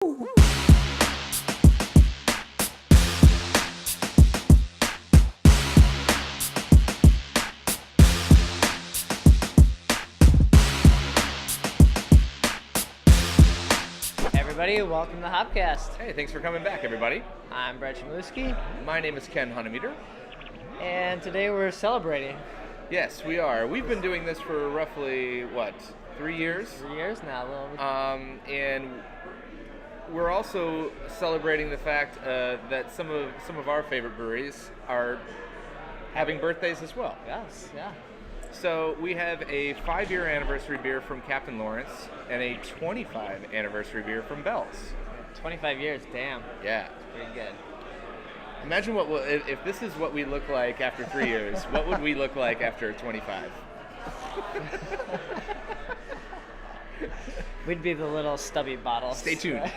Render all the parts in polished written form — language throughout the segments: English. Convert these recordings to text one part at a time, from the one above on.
Everybody, welcome to HopCast. Hey, thanks for coming back, everybody. I'm Chmielewski, My name is Ken Hunnemeder. and today we're celebrating Yes, we are. We've been doing this for roughly, 3 years? 3 years now. And we're also celebrating the fact that some of our favorite breweries are having birthdays as well. Yes, yeah. So we have a 5-year anniversary beer from Captain Lawrence and a 25 anniversary beer from Bell's. 25 years, damn. Yeah. Pretty good. Imagine if this is what we look like after 3 years. What would we look like after 25? We'd be the little stubby bottles. Stay tuned.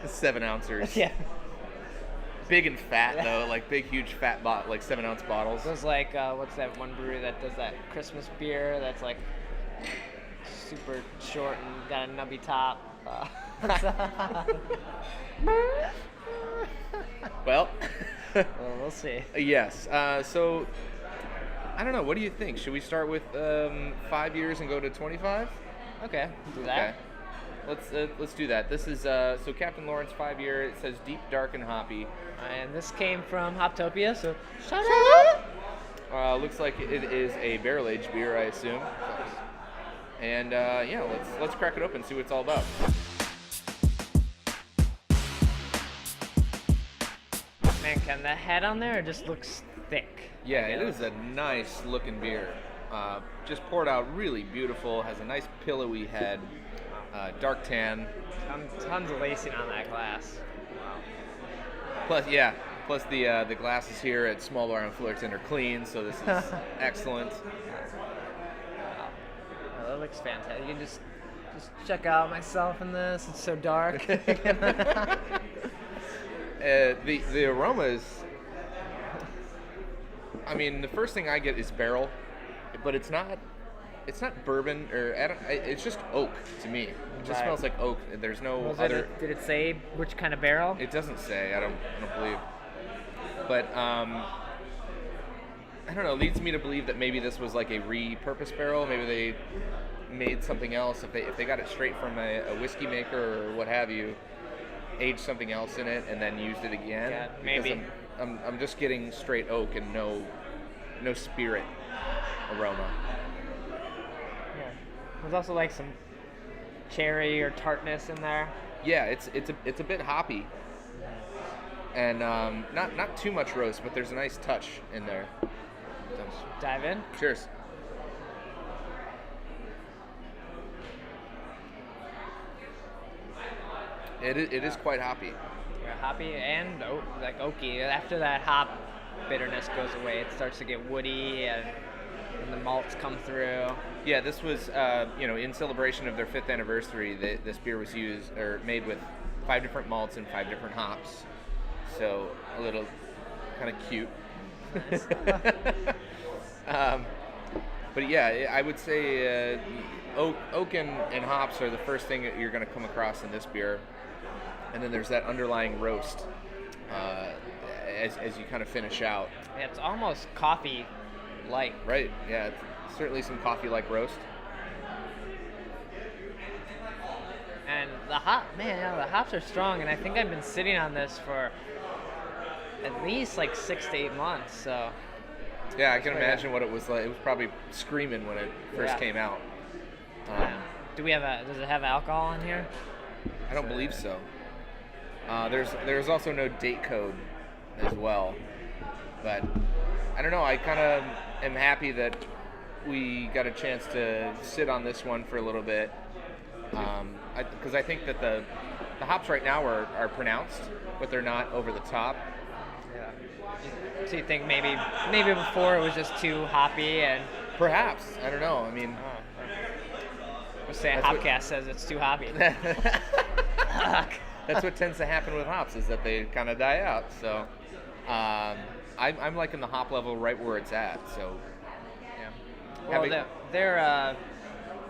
7 ounces. Yeah. Big and fat though, like big, huge, fat like 7-ounce bottles. Those like what's that one brewery that does that Christmas beer that's like super short and got a nubby top? Well, we'll see. yes. So I don't know. What do you think? Should we start with 5 years and go to 25? Okay, do that. Okay. Let's do that. This is so Captain Lawrence 5-year. It says deep, dark, and hoppy. And this came from Hoptopia, so shout out. Looks like it is a barrel-aged beer, I assume. And yeah, let's crack it open and see what it's all about. Man, Ken, that head on there just looks thick. Yeah, it is a nice looking beer. Just poured out really beautiful. Has a nice pillowy head. Dark tan. Tons of lacing on that glass. Plus the glasses here at Small Bar and Fullerton are clean, so this is excellent. Oh, that looks fantastic. You can just check out myself in this. It's so dark. The aroma is. I mean, the first thing I get is barrel, but it's not bourbon or it's just oak to me. It just smells like oak. There's no other. Did it say which kind of barrel? It doesn't say. I don't believe. But I don't know. It leads me to believe that maybe this was like a repurposed barrel. Maybe they made something else. If they got it straight from a whiskey maker or what have you, aged something else in it and then used it again. Yeah, maybe. I'm just getting straight oak and no spirit aroma. Yeah. There's also like some cherry or tartness in there. Yeah, it's a bit hoppy, and not too much roast, but there's a nice touch in there. Dive in. Cheers. It is quite hoppy. Yeah, hoppy and like oaky. After that hop bitterness goes away, it starts to get woody and the malts come through. Yeah, this was in celebration of their 5th anniversary. This beer was made with 5 different malts and 5 different hops. So a little kind of cute. Nice. But yeah, I would say oak and hops are the first thing that you're going to come across in this beer. And then there's that underlying roast as you kind of finish out. Yeah, it's almost coffee-like. Right, yeah, it's certainly some coffee-like roast. And the hops are strong, and I think I've been sitting on this for at least like 6 to 8 months, so. Yeah, I can imagine what it was like. It was probably screaming when it first came out. Does it have alcohol in here? I don't believe so. There's also no date code as well, but I don't know. I kind of am happy that we got a chance to sit on this one for a little bit, because I think that the hops right now are pronounced, but they're not over the top. Yeah. So you think maybe before it was just too hoppy and perhaps, I don't know. I mean, we'll say HopCast says it's too hoppy. That's what tends to happen with hops, is that they kind of die out. So I'm liking the hop level right where it's at. So yeah. Well,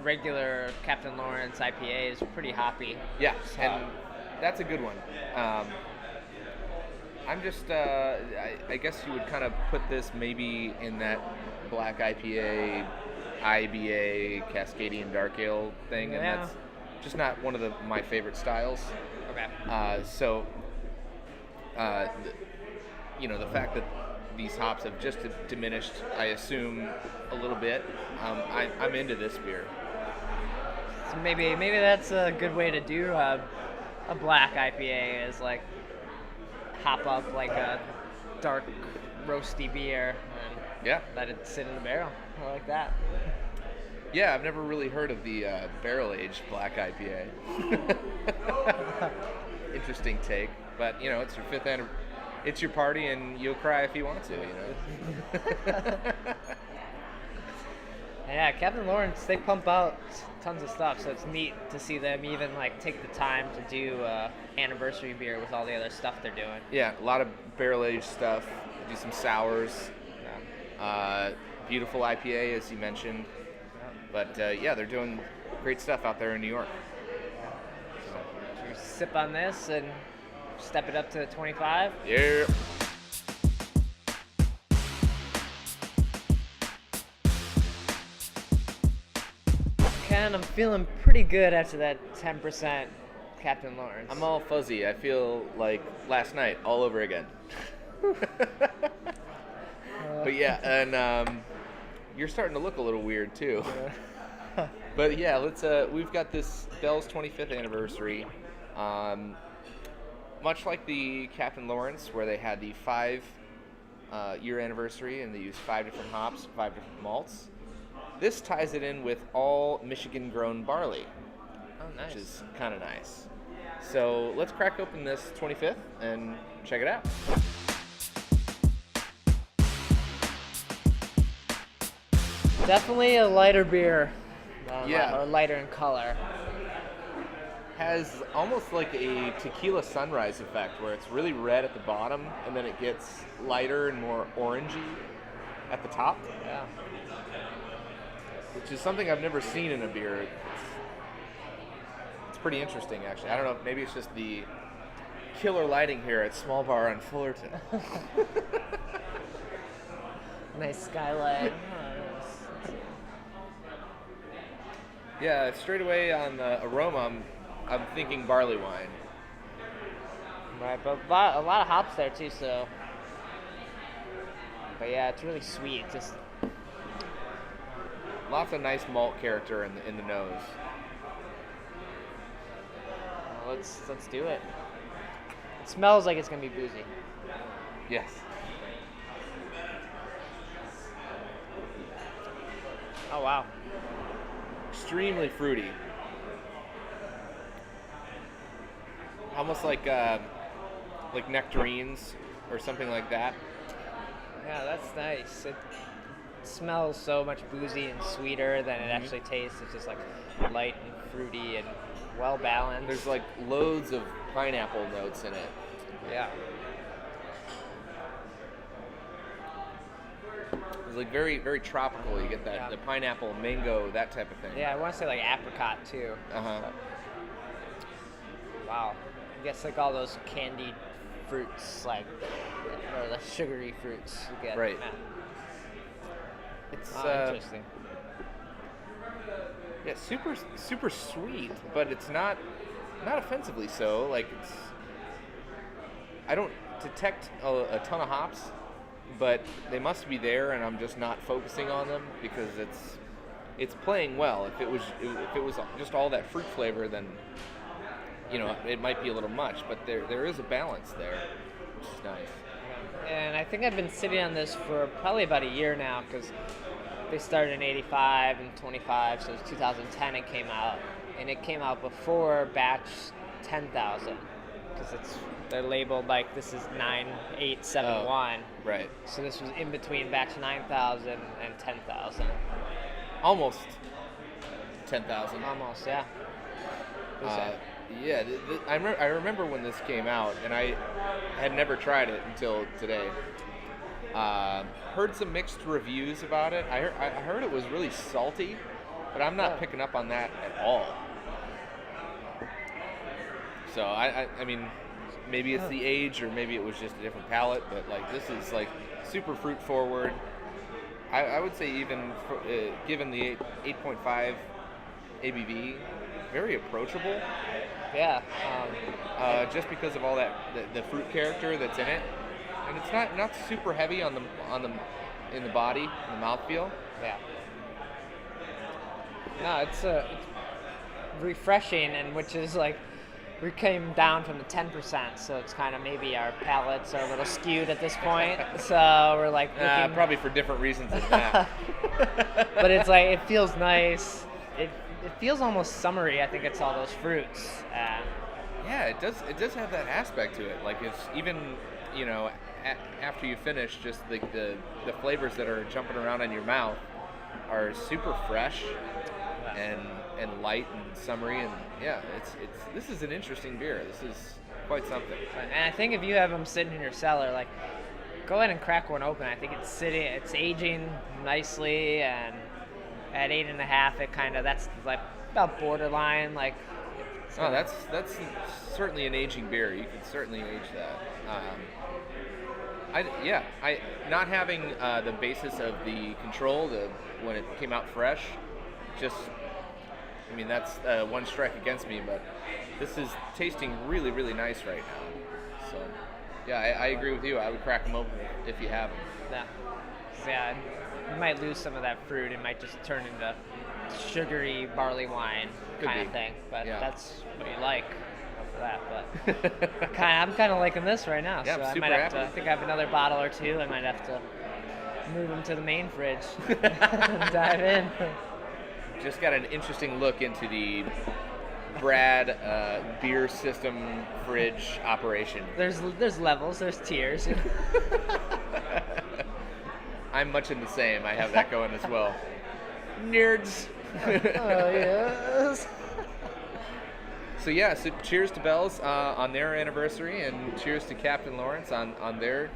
regular Captain Lawrence IPA is pretty hoppy. Yeah, So- and that's a good one. I'm just, I guess you would kind of put this maybe in that black IPA, IBA, Cascadian Dark Ale thing, and Yeah. that's just not one of my favorite styles. Okay. The fact that these hops have just diminished, I assume, a little bit, I'm into this beer. So maybe that's a good way to do a black IPA is like hop up like a dark roasty beer and Yeah. let it sit in the barrel. I like that. Yeah, I've never really heard of the barrel-aged black IPA. Interesting take, but it's your 5th anniversary. It's your party, and you'll cry if you want to. Yeah, Captain Lawrence, they pump out tons of stuff, so it's neat to see them even like take the time to do anniversary beer with all the other stuff they're doing. Yeah, a lot of barrel-aged stuff. Do some sours. Beautiful IPA, as you mentioned. But they're doing great stuff out there in New York. Should we sip on this and step it up to 25? Yeah. Ken, I'm feeling pretty good after that 10% Captain Lawrence. I'm all fuzzy. I feel like last night all over again. But yeah, and you're starting to look a little weird too. But yeah, let's. We've got this Bell's 25th anniversary. Much like the Captain Lawrence, where they had the 5-year anniversary and they used 5 different hops, 5 different malts. This ties it in with all Michigan-grown barley, Oh, nice. which is kind of nice. So let's crack open this 25th and check it out. Definitely a lighter beer. Yeah. Or lighter in color. Has almost like a tequila sunrise effect, where it's really red at the bottom and then it gets lighter and more orangey at the top, Yeah. which is something I've never seen in a beer. It's pretty interesting, actually. I don't know, maybe it's just the killer lighting here at Small Bar on Fullerton. Nice skylight. Yeah, straight away on the aroma, I'm thinking barley wine. Right, but a lot of hops there too, so. But yeah, it's really sweet. Just Lots of nice malt character in the nose. let's do it. It smells like it's gonna be boozy. Yes. Oh wow. Extremely fruity. Almost like nectarines or something like that. Yeah, that's nice. It smells so much boozy and sweeter than it actually tastes. It's just like light and fruity and well balanced. There's like loads of pineapple notes in it. Yeah. It's like very, very tropical. You get that Yeah. the pineapple, mango, that type of thing. Yeah, I want to say like apricot too. Uh-huh. Wow. I guess like all those candied fruits, like, or the sugary fruits you get. Right. Yeah. It's Interesting. yeah, super sweet, but it's not offensively so. Like I don't detect a ton of hops, but they must be there, and I'm just not focusing on them because it's playing well. If it was just all that fruit flavor, then it might be a little much. But there is a balance there, which is nice. And I think I've been sitting on this for probably about a year now because they started in 85 and 25, so it was 2010 it came out. And it came out before batch 10,000 because they're labeled like this is 9871. Right. So this was in between batch 9,000 and 10,000. Almost 10,000. Almost, yeah. Yeah, I remember when this came out, and I had never tried it until today. Heard some mixed reviews about it. I heard it was really salty, but I'm not picking up on that at all. So I mean, maybe it's the age, or maybe it was just a different palate, but like this is like super fruit forward. I would say even given the 8.5 ABV, very approachable. Yeah. Just because of all that the fruit character that's in it, and it's not super heavy in the body, in the mouthfeel. Yeah. No, it's refreshing, and which is like, we came down from the 10%, so it's kind of maybe our palates are a little skewed at this point. So we're like looking... probably for different reasons than that. But it's like, it feels nice. It feels almost summery. I think it's all those fruits. Yeah, it does. It does have that aspect to it. Like it's even, after you finish, just the flavors that are jumping around in your mouth are super fresh and light and summery, and yeah, this is an interesting beer. This is quite something. And I think if you have them sitting in your cellar, like, go ahead and crack one open. I think it's aging nicely, and at 8.5, it kind of, that's like about borderline, like. Oh, that's certainly an aging beer. You can certainly age that. Not having the basis of the control when it came out fresh, that's one strike against me. But this is tasting really, really nice right now. So, yeah, I agree with you. I would crack them open if you have them. Yeah, you might lose some of that fruit. It might just turn into sugary barley wine kind of thing, but that's what you like for that. But I'm kind of liking this right now, yeah, so I'm I might have happy. to. I think I have another bottle or two. I might have to move them to the main fridge and dive in. Just got an interesting look into the Brad beer system fridge operation. There's levels, there's tiers. I'm much in the same. I have that going as well. Nerds. Oh, yes. So cheers to Bell's on their anniversary, and cheers to Captain Lawrence on their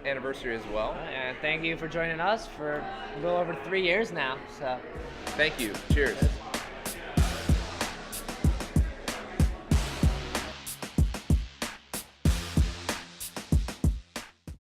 anniversary as well. And thank you for joining us for a little over 3 years now. So, thank you. Cheers.